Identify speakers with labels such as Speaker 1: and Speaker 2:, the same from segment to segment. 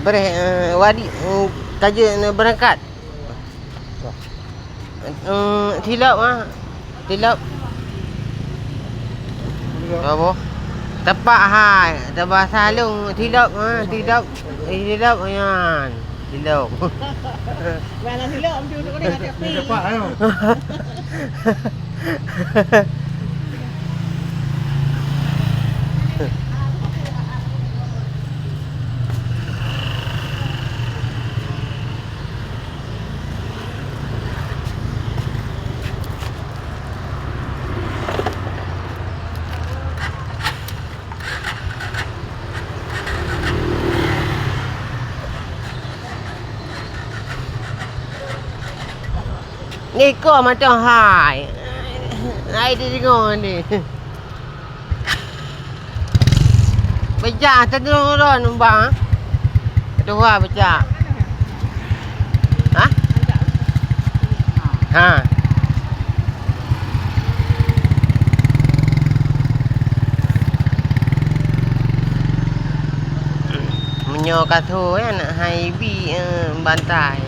Speaker 1: Kepada Wadi kerja berangkat. Tilap tilap. Apa? Tepak hai, tepak salung tilap tilap yan. Tilap.
Speaker 2: Mana tilap ambil duduk ni hati api.
Speaker 3: Cepat ayo.
Speaker 1: Ni kau macam hai. Hai dia tengok ni. Pecah terus-terus bang. Dua pecah. Ha? Ha. Menyokat tu kan hai bi bantai.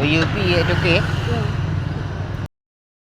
Speaker 1: UP tu ke?